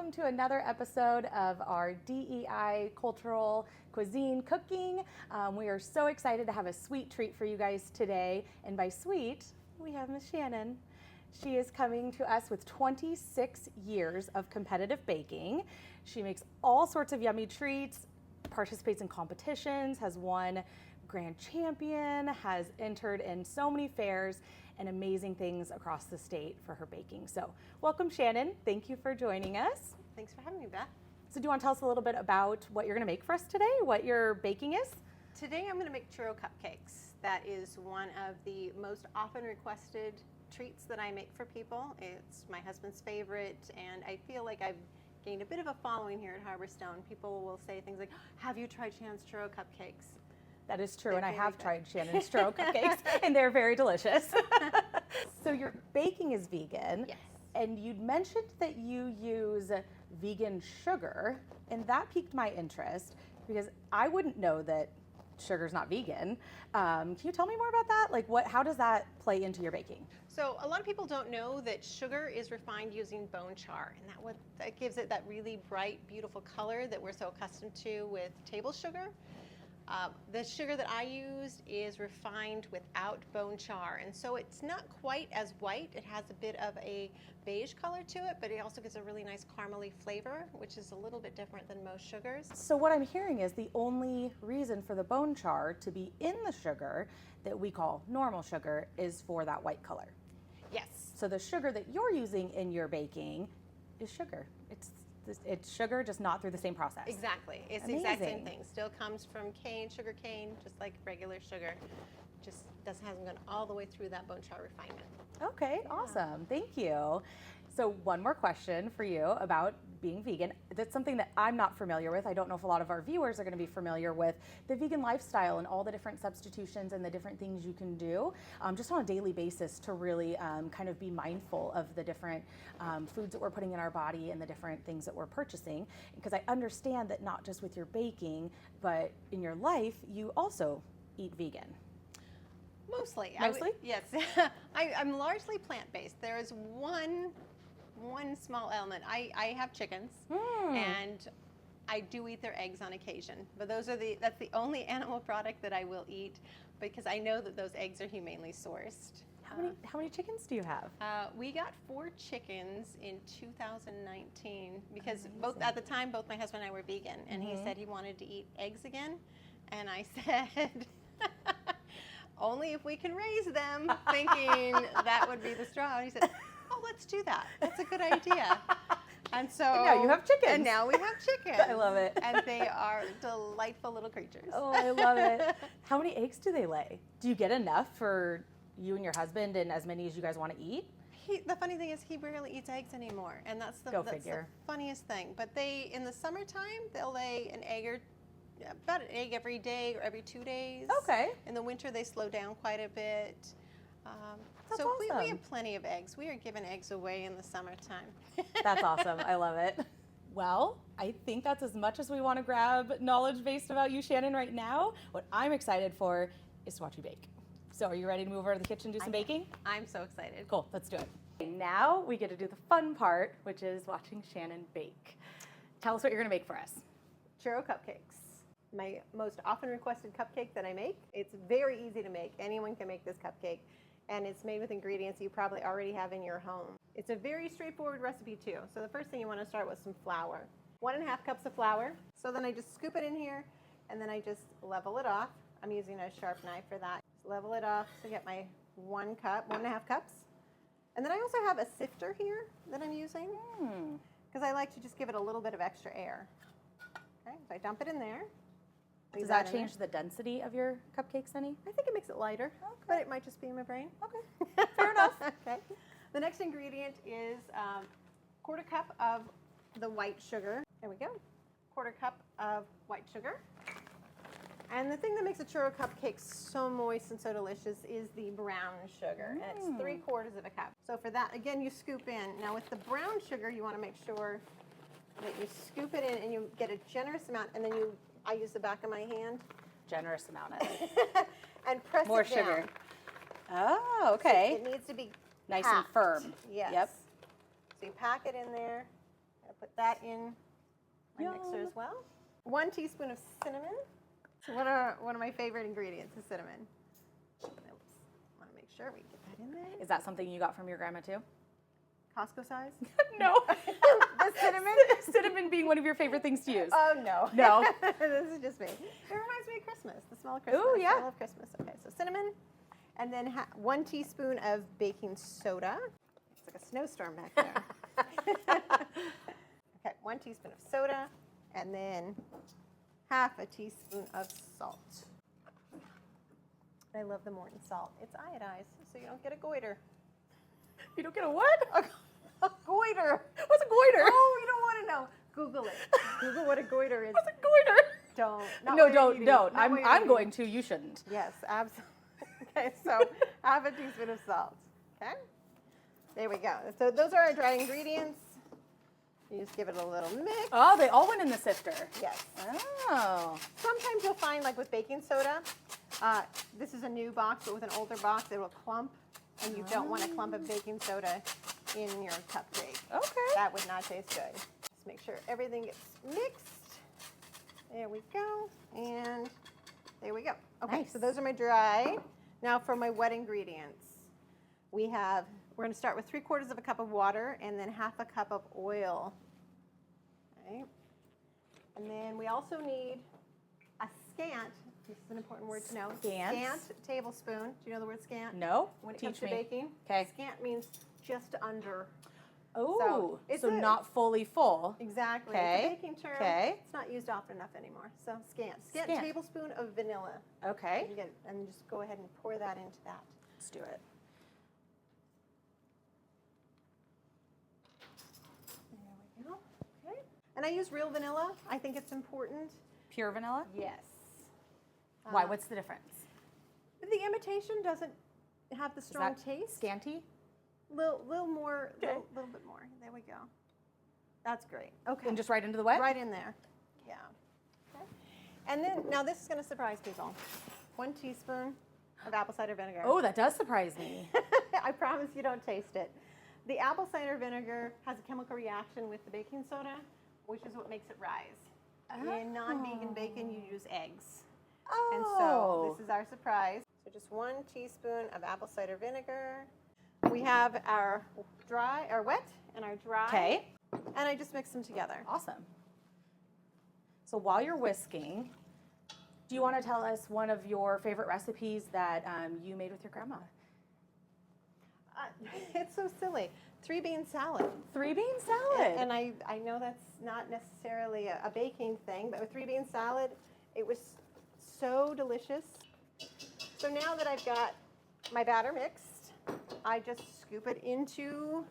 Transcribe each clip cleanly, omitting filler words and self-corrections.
welcome to another episode of our DEI Cultural Cuisine Cooking. We are so excited to have a sweet treat for you guys today. And by sweet, we have Miss Shannon. She is coming to us with 26 years of competitive baking. She makes all sorts of yummy treats, participates in competitions, has won Grand Champion, has entered in so many fairs and amazing things across the state for her baking. So welcome, Shannon. Thank you for joining us. Thanks for having me, Beth. So do you want to tell us a little bit about what you're going to make for us today, what your baking is? Today I'm going to make churro cupcakes. That is one of the most often requested treats that I make for people. It's my husband's favorite, and I feel like I've gained a bit of a following here at Harborstone. People will say things like, have you tried Shannon's churro cupcakes? That is true, and I have tried Shannon's Churro Cupcakes, and they're very delicious. So your baking is vegan. Yes. And you'd mentioned that you use vegan sugar, and that piqued my interest because I wouldn't know that sugar's not vegan. Can you tell me more about that? Like, how does that play into your baking? So a lot of people don't know that sugar is refined using bone char, and that gives it that really bright, beautiful color that we're so accustomed to with table sugar. The sugar that I used is refined without bone char, and so it's not quite as white. It has a bit of a beige color to it, but it also gives a really nice caramely flavor, which is a little bit different than most sugars. So what I'm hearing is the only reason for the bone char to be in the sugar that we call normal sugar is for that white color. Yes. So the sugar that you're using in your baking is sugar. It's sugar, just not through the same process. Exactly. It's Amazing. the exact same thing. Still comes from sugar cane, just like regular sugar. Just hasn't gone all the way through that bone char refinement. Okay, yeah. Awesome. Thank you. So one more question for you about being vegan. That's something that I'm not familiar with. I don't know if a lot of our viewers are going to be familiar with the vegan lifestyle and all the different substitutions and the different things you can do just on a daily basis to really kind of be mindful of the different foods that we're putting in our body and the different things that we're purchasing. Because I understand that not just with your baking, but in your life, you also eat vegan. Mostly. Mostly? Yes. I'm largely plant-based. There is one small element. I have chickens, and I do eat their eggs on occasion. But that's the only animal product that I will eat because I know that those eggs are humanely sourced. How many chickens do you have? We got 4 chickens in 2019 because Amazing. at the time both my husband and I were vegan, and he said he wanted to eat eggs again, and I said only if we can raise them, thinking that would be the straw. And he said, oh, let's do that. That's a good idea. And so and now you have chickens. And now we have chickens. I love it. And they are delightful little creatures. Oh, I love it. How many eggs do they lay? Do you get enough for you and your husband and as many as you guys want to eat? The funny thing is he rarely eats eggs anymore. And that's the funniest thing. But in the summertime, they'll lay about an egg every day or every 2 days. Okay. In the winter, they slow down quite a bit. That's so awesome. we have plenty of eggs. We are giving eggs away in the summertime. That's awesome. I love it. Well, I think that's as much as we want to grab knowledge based about you, Shannon, right now. What I'm excited for is to watch you bake. So are you ready to move over to the kitchen and do some baking? I'm so excited. Cool. Let's do it. Now we get to do the fun part, which is watching Shannon bake. Tell us what you're going to make for us. Churro Cupcakes. My most often requested cupcake that I make. It's very easy to make. Anyone can make this cupcake, and it's made with ingredients you probably already have in your home. It's a very straightforward recipe too. So the first thing you want to start with some flour. 1.5 cups of flour. So then I just scoop it in here, and then I just level it off. I'm using a sharp knife for that. Just level it off to get my 1.5 cups. And then I also have a sifter here that I'm using because I like to just give it a little bit of extra air. Okay, so I dump it in there. Does that change the density of your cupcakes any? I think it makes it lighter, but it might just be in my brain. Okay, fair enough. Okay. The next ingredient is 1/4 cup of the white sugar. There we go. 1/4 cup of white sugar. And the thing that makes a churro cupcake so moist and so delicious is the brown sugar. And it's 3/4 of a cup. So for that, again, you scoop in. Now with the brown sugar, you want to make sure that you scoop it in and you get a generous amount, and then I use the back of my hand. Generous amount of it. And press More it down. sugar. Oh, okay. So it needs to be nice packed. and firm. Yes. Yep. So you pack it in there, put that in my mixer as well. 1 teaspoon of cinnamon. So one of my favorite ingredients is cinnamon. Oops. Want to make sure we get that in there. Is that something you got from your grandma too? Costco size? No. The cinnamon? Cinnamon being one of your favorite things to use. Oh, no. No. This is just me. It reminds me of Christmas, the smell of Christmas. Ooh, yeah. I love Christmas. Okay, so cinnamon, and then 1 teaspoon of baking soda. It's like a snowstorm back there. Okay, 1 teaspoon of soda, and then half a teaspoon of salt. I love the Morton salt. It's iodized, so you don't get a goiter. You don't get a what? A goiter. What's a goiter? Oh, you don't want to know. Google it. Google what a goiter is. What's a goiter? Don't. No, don't. I'm going to. You shouldn't. Yes, absolutely. Okay, so half a teaspoon of salt. Okay, there we go. So those are our dry ingredients. You just give it a little mix. Oh, they all went in the sifter. Yes. Oh. Sometimes you'll find, like with baking soda, this is a new box, but with an older box, it will clump, and you don't want a clump of baking soda in your cupcake. Okay. That would not taste good. Just make sure everything gets mixed. There we go, and there we go. Okay, Nice. so those are my dry. Now for my wet ingredients. We're going to start with 3/4 of a cup of water and then half a cup of oil. Okay. And then we also need a scant. This is an important word to know. Scant tablespoon. Do you know the word scant? No. When it Teach comes to me. baking, Okay. scant means just under. Oh, it's so not fully full. Exactly. Okay. It's a baking term. Okay. It's not used often enough anymore. So scant Scant. tablespoon of vanilla. Okay. And just go ahead and pour that into that. Let's do it. There we go. Okay. And I use real vanilla. I think it's important. Pure vanilla? Yes. Why? What's the difference? The imitation doesn't have the strong that taste. Scanty? Little more, Okay. little bit more. There we go. That's great. Okay. And just right into the wet? Right in there. Yeah. Okay. And then, now this is going to surprise people. 1 teaspoon of apple cider vinegar. Oh, that does surprise me. I promise you don't taste it. The apple cider vinegar has a chemical reaction with the baking soda, which is what makes it rise. In non-vegan bacon, you use eggs. Oh. And so this is our surprise. So just 1 teaspoon of apple cider vinegar. We have our wet and our dry. Okay. And I just mix them together. Awesome. So while you're whisking, do you want to tell us one of your favorite recipes that you made with your grandma? It's so silly. 3-bean salad. 3-bean salad. And I know that's not necessarily a baking thing, but with 3-bean salad, it was so delicious. So now that I've got my batter mixed, I just scoop it into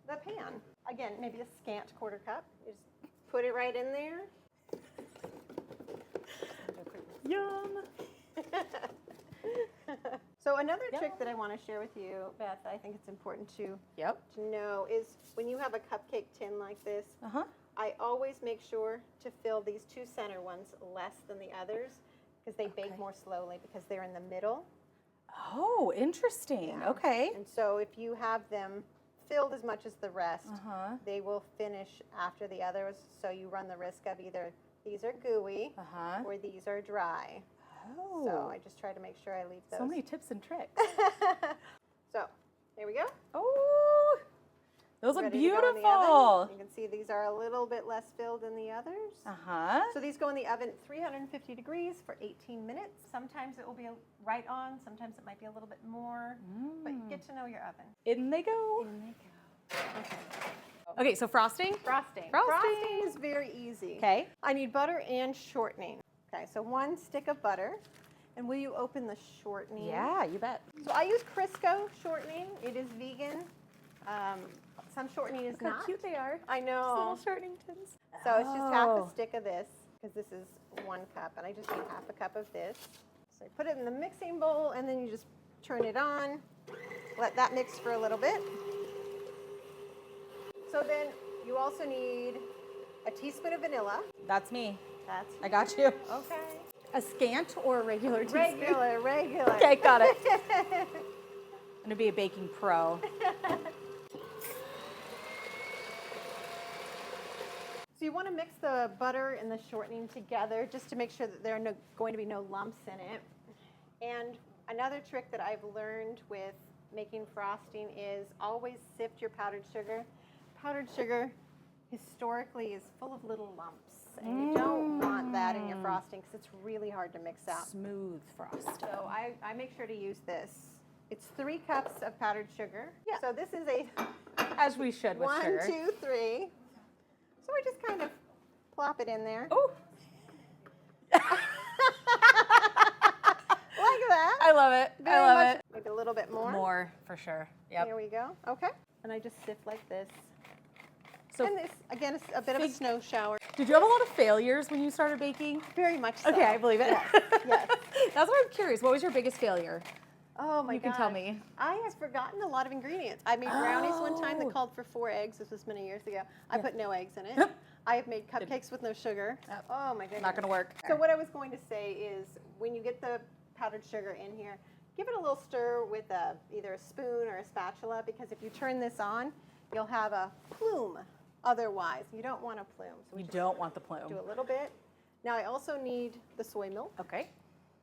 the pan. Again, maybe a scant 1/4 cup. You just put it right in there. Yum. So another trick that I want to share with you, Beth, I think it's important to know is when you have a cupcake tin like this, I always make sure to fill these 2 center ones less than the others because they bake more slowly because they're in the middle. Oh, interesting. Yeah. Okay. And so if you have them filled as much as the rest, they will finish after the others. So you run the risk of either these are gooey or these are dry. Oh. So I just try to make sure I leave those. So many tips and tricks. So here we go. Oh, those look Ready to go in the beautiful. oven. You can see these are a little bit less filled than the others. So these go in the oven at 350 degrees for 18 minutes. Sometimes it will be right on. Sometimes it might be a little bit more. But get to know your oven. In they go. In they go. Okay. Okay, so frosting. Frosting. Frosting. Frosting is very easy. Okay. I need butter and shortening. Okay, so 1 stick of butter. And will you open the shortening? Yeah, you bet. So I use Crisco shortening. It is vegan. Some shortening is Look not. how cute they are. I know. Little shortening tins. So it's just half a stick of this, because this is 1 cup, and I just need half a cup of this. So you put it in the mixing bowl, and then you just turn it on. Let that mix for a little bit. So then you also need a teaspoon of vanilla. That's me. That's I got you. okay. A scant or a regular teaspoon? Regular. Okay, got it. I'm gonna be a baking pro. So you want to mix the butter and the shortening together just to make sure that there are going to be no lumps in it. And another trick that I've learned with making frosting is always sift your powdered sugar. Powdered sugar historically is full of little lumps, and you don't want that in your frosting because it's really hard to mix out. Smooth frosting. So I make sure to use this. It's 3 cups of powdered sugar. Yeah. So this is a As we should with 1, sugar. 2, 3. So we just kind of plop it in there. Oh, Like that. I love it. Very I love much. it. Maybe a little bit more. More for sure. Yep. There we go. Okay. And I just sift like this. So And this, again, is a bit of a snow shower. did you have a lot of failures when you started baking? Very much so. Okay, I believe it. Yes. Yes. That's what I'm curious. What was your biggest failure? Oh my You can tell me. I have forgotten a lot of ingredients. I made brownies one time that called for 4 eggs. This was many years ago. I put no eggs in it. I have made cupcakes with no sugar. Yep. Oh my goodness. Not going to work. So what I was going to say is when you get the powdered sugar in here, give it a little stir with either a spoon or a spatula, because if you turn this on, you'll have a plume. Otherwise, you don't want a plume. So we You just don't want the plume. do a little bit. Now I also need the soy milk. Okay.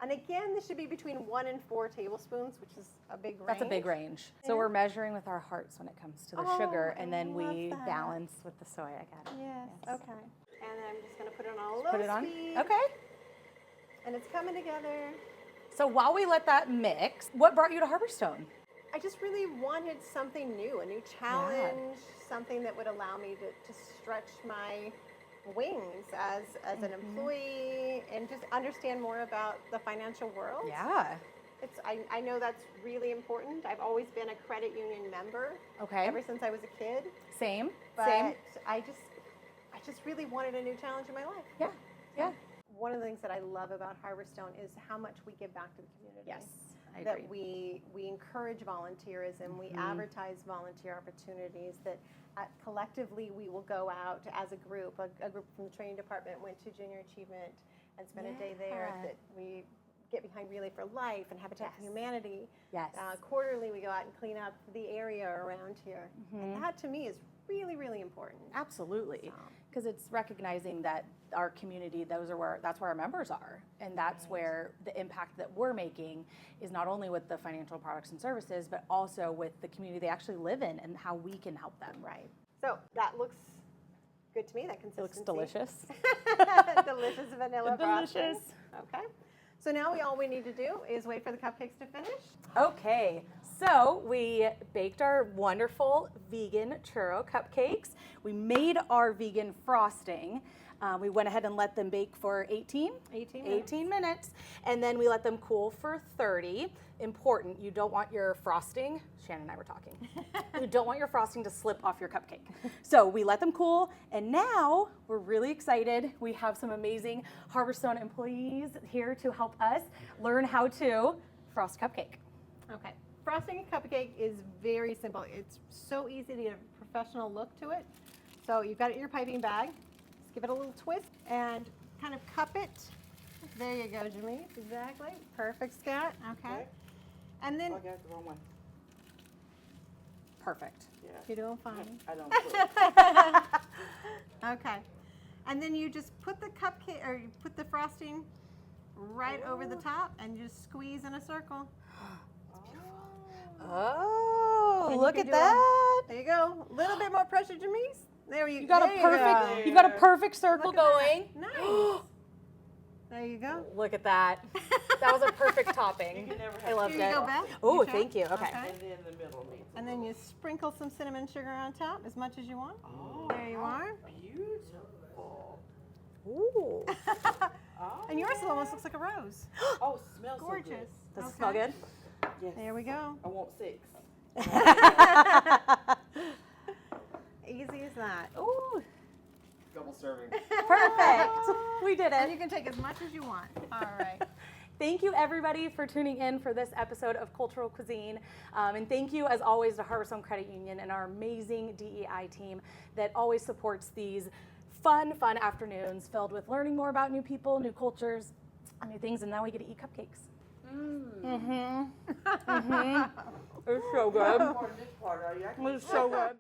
And again, this should be between 1 and 4 tablespoons, which is a big range. That's a big range. So Yeah. we're measuring with our hearts when it comes to the Oh, sugar, I and then love we that. balance with the soy. I got it. Yes. Yes. Okay. And then I'm just going to put it on a low Put it on. speed. Okay. And it's coming together. So while we let that mix, what brought you to Harborstone? I just really wanted something new, a new challenge, something that would allow me to stretch my wings as an employee and just understand more about the financial world. Yeah. I know that's really important. I've always been a credit union member Okay. ever since I was a kid. Same. But Same. I just really wanted a new challenge in my life. Yeah. Yeah. One of the things that I love about Harborstone is how much we give back to the community. Yes. I That agree. we encourage volunteerism, we advertise volunteer opportunities, that collectively we will go out as a group. A group from the training department went to Junior Achievement and spent a day there. Yeah. That we get behind Relay for Life and Habitat for Yes. Humanity. Yes. Quarterly we go out and clean up the area around here. And that to me is really, really important. Absolutely. So. Because it's recognizing that our community, that's where our members are. And that's where the impact that we're making is not only with the financial products and services, but also with the community they actually live in and how we can help them. Right. So that looks good to me, that It consistency. looks delicious. Delicious vanilla frosting. Delicious. Okay. So now all we need to do is wait for the cupcakes to finish. Okay, so we baked our wonderful vegan churro cupcakes. We made our vegan frosting. We went ahead and let them bake for 18 minutes, and then we let them cool for 30. Important, you don't want your frosting, Shannon and I were talking, you don't want your frosting to slip off your cupcake. So we let them cool, and now we're really excited. We have some amazing Harborstone employees here to help us learn how to frost cupcake. Okay. Frosting a cupcake is very simple. It's so easy to get a professional look to it. So you've got it in your piping bag. Just give it a little twist and kind of cup it. There you go, Jimmy. Exactly. Perfect, Scott. Okay. And then I got the wrong one. Perfect. Yeah. you're doing fine. I don't put Okay. And then you just put the cupcake, or you put the frosting right over the top and just squeeze in a circle. Oh, And you look can at do that. There you go. A little bit more pressure, Jimmy. There you You got there a you perfect, go. you've got a perfect circle Look at that. going. Nice. There you go. Look at that. That was a perfect topping. You can never I have loved Here you it. go, Beth. Oh, You try. thank you. Okay. and then the middle needs. And then you sprinkle some cinnamon sugar on top as much as you want. Oh, There you are. beautiful. Ooh. Oh, And yours almost looks like a rose. oh, smells Gorgeous. So Does it Okay. smell good? good. Yes. There we go. I want 6. Easy as that. Ooh, Double serving. perfect. We did And you it. can take as much as you want. All right. Thank you, everybody, for tuning in for this episode of Cultural Cuisine. And thank you, as always, to Harborstone Credit Union and our amazing DEI team that always supports these fun afternoons filled with learning more about new people, new cultures, new things, and now we get to eat cupcakes. Mm-hmm. Mm-hmm. It's so good. Part of this part, are you? I can It's so good.